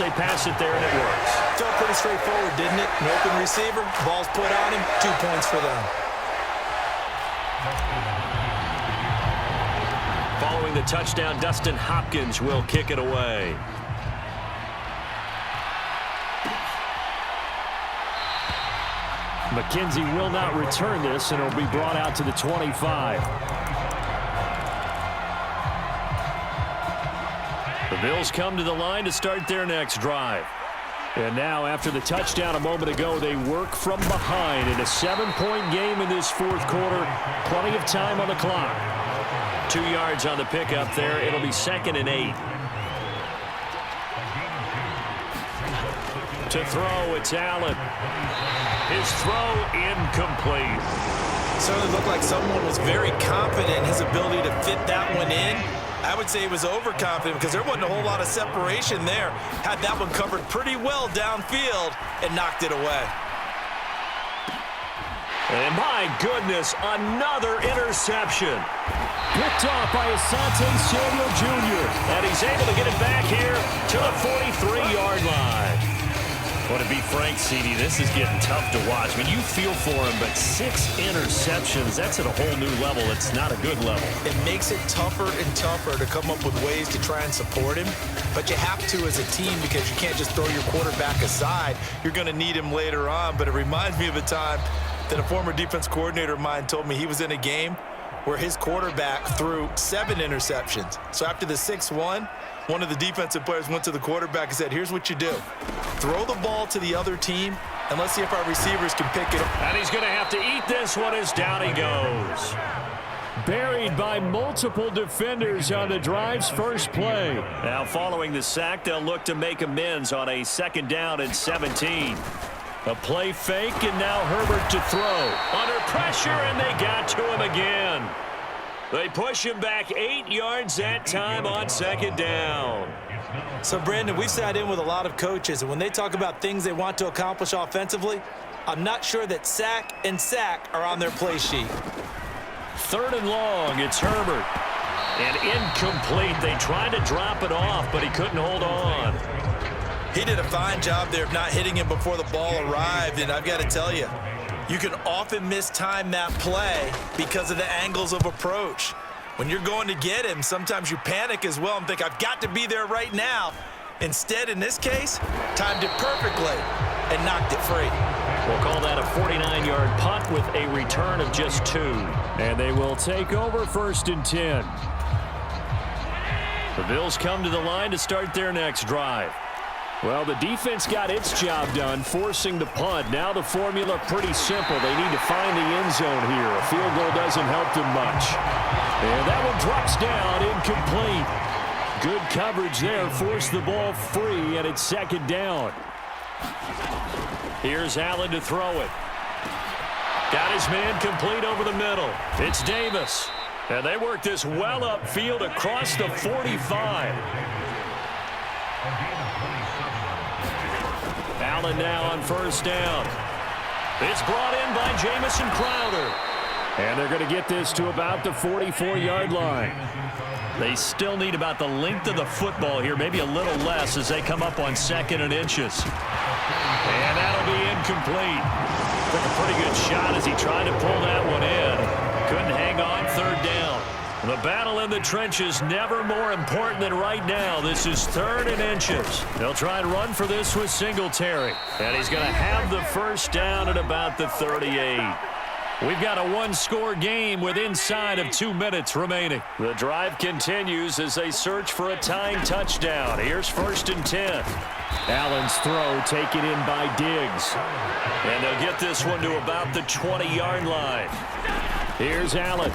They pass it there, and it works. Felt pretty straightforward, didn't it? An open receiver, ball's put on him, 2 points for them. Following the touchdown, Dustin Hopkins will kick it away. McKenzie will not return this, and it'll be brought out to the 25. The Bills come to the line to start their next drive. And now, after the touchdown a moment ago, they work from behind in a 7-point game in this fourth quarter. Plenty of time on the clock. 2 yards on the pickup there. It'll be 2nd and 8. To throw, it's Allen. His throw incomplete. Certainly looked like someone was very confident in his ability to fit that one in. I would say he was overconfident because there wasn't a whole lot of separation there. Had that one covered pretty well downfield and knocked it away. And my goodness, another interception. Picked off by Asante Samuel Jr. And he's able to get it back here to the 43-yard line. Well, to be frank, CD, this is getting tough to watch. I mean, you feel for him, but 6 interceptions, that's at a whole new level. It's not a good level. It makes it tougher and tougher to come up with ways to try and support him. But you have to as a team because you can't just throw your quarterback aside. You're going to need him later on. But it reminds me of a time that a former defense coordinator of mine told me he was in a game where his quarterback threw 7 interceptions. So after the 6th one of the defensive players went to the quarterback and said, here's what you do. Throw the ball to the other team, and let's see if our receivers can pick it up. And he's going to have to eat this one as down he goes. Buried by multiple defenders on the drive's first play. Now following the sack, they'll look to make amends on a 2nd down and 17. A play fake, and now Herbert to throw. Under pressure, and they got to him again. They push him back 8 yards that time on 2nd down. So, Brandon, we've sat in with a lot of coaches, and when they talk about things they want to accomplish offensively, I'm not sure that sack and sack are on their play sheet. 3rd and long, it's Herbert. And incomplete. They tried to drop it off, but he couldn't hold on. He did a fine job there of not hitting him before the ball arrived, and I've got to tell you, you can often mistime that play because of the angles of approach. When you're going to get him, sometimes you panic as well and think, I've got to be there right now. Instead, in this case, timed it perfectly and knocked it free. We'll call that a 49-yard punt with a return of just 2. And they will take over 1st and 10. The Bills come to the line to start their next drive. Well, the defense got its job done, forcing the punt. Now the formula pretty simple. They need to find the end zone here. A field goal doesn't help them much. And that one drops down, incomplete. Good coverage there, forced the ball free, and it's 2nd down. Here's Allen to throw it. Got his man complete over the middle. It's Davis. And they work this well upfield across the 45. Allen now on 1st down. It's brought in by Jamison Crowder. And they're going to get this to about the 44-yard line. They still need about the length of the football here, maybe a little less as they come up on 2nd and inches. And that'll be incomplete. Took a pretty good shot as he tried to pull that one in. Couldn't hang on, 3rd down. The battle in the trenches never more important than right now. This is 3rd and inches. They'll try and run for this with Singletary. And he's going to have the 1st down at about the 38. We've got a 1-score game with inside of 2 minutes remaining. The drive continues as they search for a tying touchdown. Here's 1st and 10. Allen's throw taken in by Diggs. And they'll get this one to about the 20-yard line. Here's Allen.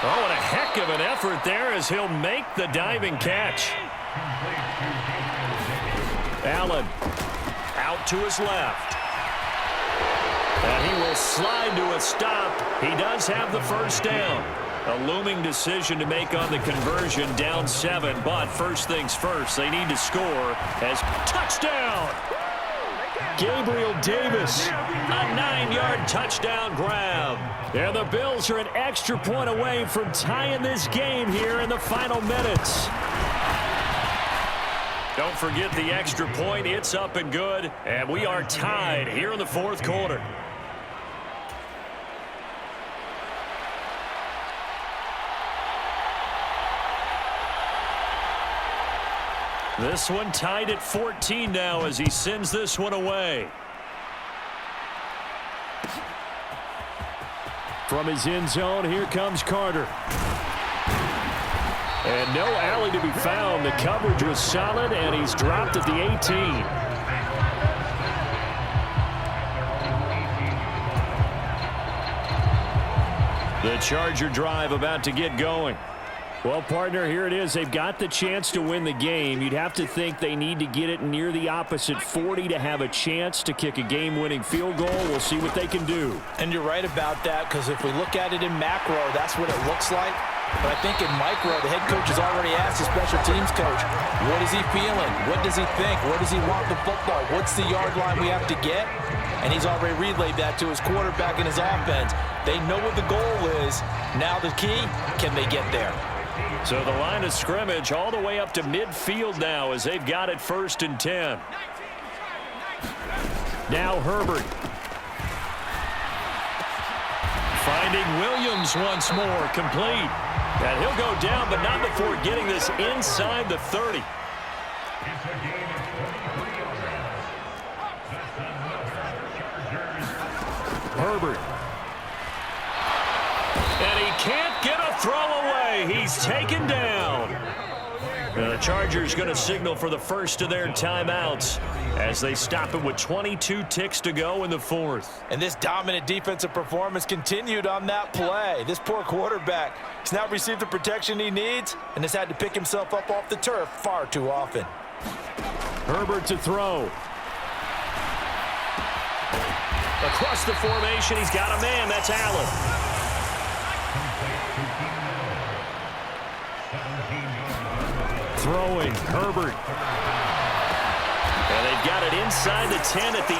Oh, and a heck of an effort there as he'll make the diving catch. Allen out to his left. And he will slide to a stop. He does have the 1st down. A looming decision to make on the conversion, down 7. But first things first, they need to score as touchdown. Gabriel Davis. A 9-yard touchdown grab. And the Bills are an extra point away from tying this game here in the final minutes. Don't forget the extra point. It's up and good. And we are tied here in the fourth quarter. This one tied at 14 now as he sends this one away. From his end zone, here comes Carter. And no alley to be found. The coverage was solid, and he's dropped at the 18. The Charger drive about to get going. Well, partner, here it is. They've got the chance to win the game. You'd have to think they need to get it near the opposite 40 to have a chance to kick a game-winning field goal. We'll see what they can do. And you're right about that, because if we look at it in macro, that's what it looks like. But I think in micro, the head coach has already asked the special teams coach, what is he feeling? What does he think? Where does he want the football? What's the yard line we have to get? And he's already relayed that to his quarterback and his offense. They know what the goal is. Now the key, can they get there? So the line of scrimmage all the way up to midfield now as they've got it 1st and 10. Now Herbert. Finding Williams once more, complete. And he'll go down, but not before getting this inside the 30. Herbert. And he can't get a throw away. He's taken down. And the Chargers going to signal for the first of their timeouts as they stop it with 22 ticks to go in the fourth. And this dominant defensive performance continued on that play. This poor quarterback has not received the protection he needs and has had to pick himself up off the turf far too often. Herbert to throw. Across the formation, he's got a man. That's Allen. Throwing, Herbert. And they've got it inside the 10 at the 8.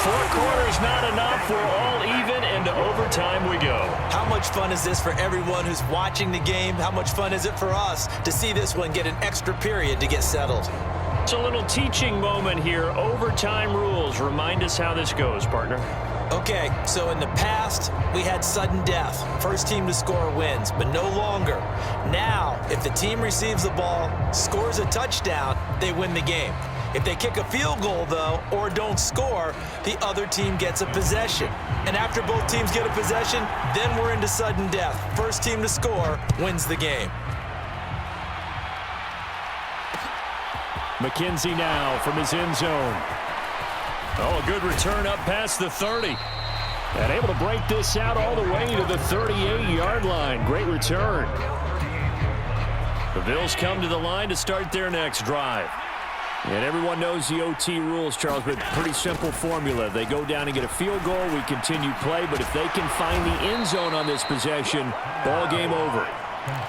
4 quarters not enough. We're all even, and to overtime we go. How much fun is this for everyone who's watching the game? How much fun is it for us to see this one get an extra period to get settled? It's a little teaching moment here. Overtime rules. Remind us how this goes, partner. Okay, so in the past, we had sudden death. First team to score wins, but no longer. Now, if the team receives the ball, scores a touchdown, they win the game. If they kick a field goal, though, or don't score, the other team gets a possession. And after both teams get a possession, then we're into sudden death. First team to score wins the game. McKenzie now from his end zone. Oh, a good return up past the 30. And able to break this out all the way to the 38-yard line. Great return. The Bills come to the line to start their next drive. And everyone knows the OT rules, Charles, but pretty simple formula. They go down and get a field goal, we continue play, but if they can find the end zone on this possession, ball game over.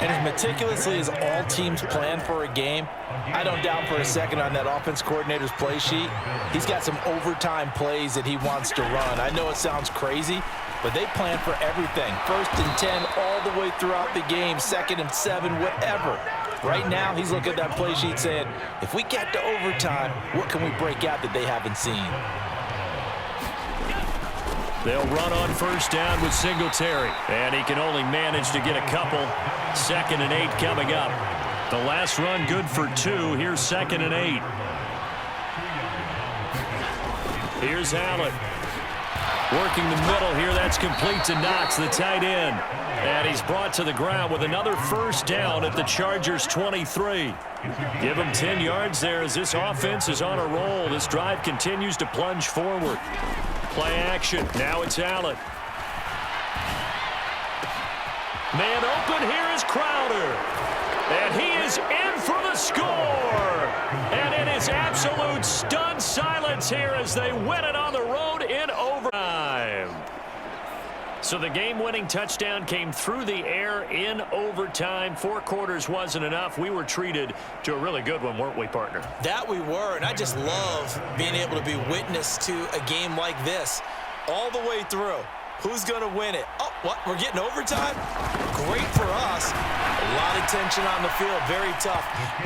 And as meticulously as all teams plan for a game, I don't doubt for a second on that offense coordinator's play sheet, he's got some overtime plays that he wants to run. I know it sounds crazy, but they plan for everything. 1st and 10 all the way throughout the game, 2nd and 7, whatever. Right now, he's looking at that play sheet saying, if we get to overtime, what can we break out that they haven't seen? They'll run on first down with Singletary. And he can only manage to get a couple. 2nd and 8 coming up. The last run good for 2. Here's 2nd and 8. Here's Allen. Working the middle here. That's complete to Knox, the tight end. And he's brought to the ground with another first down at the Chargers' 23. Give him 10 yards there as this offense is on a roll. This drive continues to plunge forward. Play action. Now it's Allen. Man open. Here is Crowder. And he is in for the score. And it is absolute stunned silence here as they win it on the road in overtime. So the game-winning touchdown came through the air in overtime. 4 quarters wasn't enough. We were treated to a really good one, weren't we, partner? That we were, and I just love being able to be witness to a game like this all the way through. Who's going to win it? Oh, what? We're getting overtime? Great for us. A lot of tension on the field. Very tough.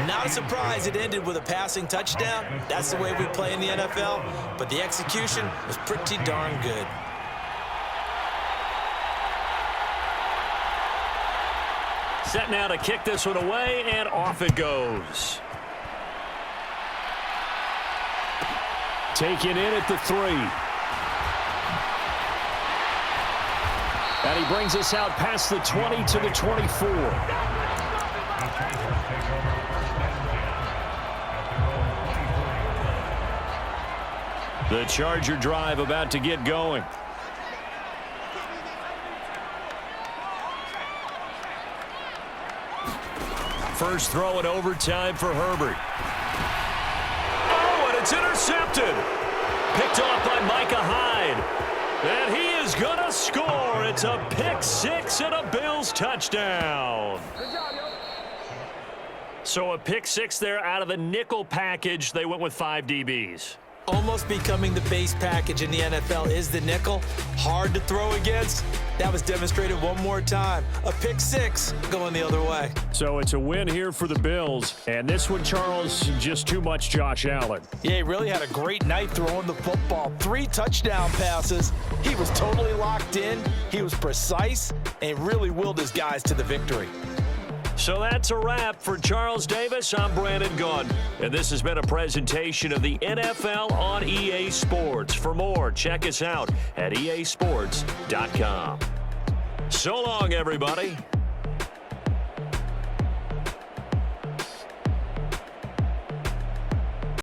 Not a surprise it ended with a passing touchdown. That's the way we play in the NFL. But the execution was pretty darn good. Set now to kick this one away, and off it goes. Taken in at the 3. And he brings us out past the 20 to the 24. The Charger drive about to get going. First throw in overtime for Herbert. Oh, and it's intercepted. Picked off by Micah Hyde. And he is going to score. It's a pick 6 and a Bills touchdown. So a pick 6 there out of the nickel package. They went with 5 DBs. Almost becoming the base package in the NFL is the nickel. Hard to throw against. That was demonstrated one more time. A pick 6 going the other way. So it's a win here for the Bills. And this one, Charles, just too much Josh Allen. Yeah, he really had a great night throwing the football. 3 touchdown passes. He was totally locked in. He was precise and really willed his guys to the victory. So that's a wrap for Charles Davis. I'm Brandon Gunn, and this has been a presentation of the NFL on EA Sports. For more, check us out at easports.com. So long, everybody.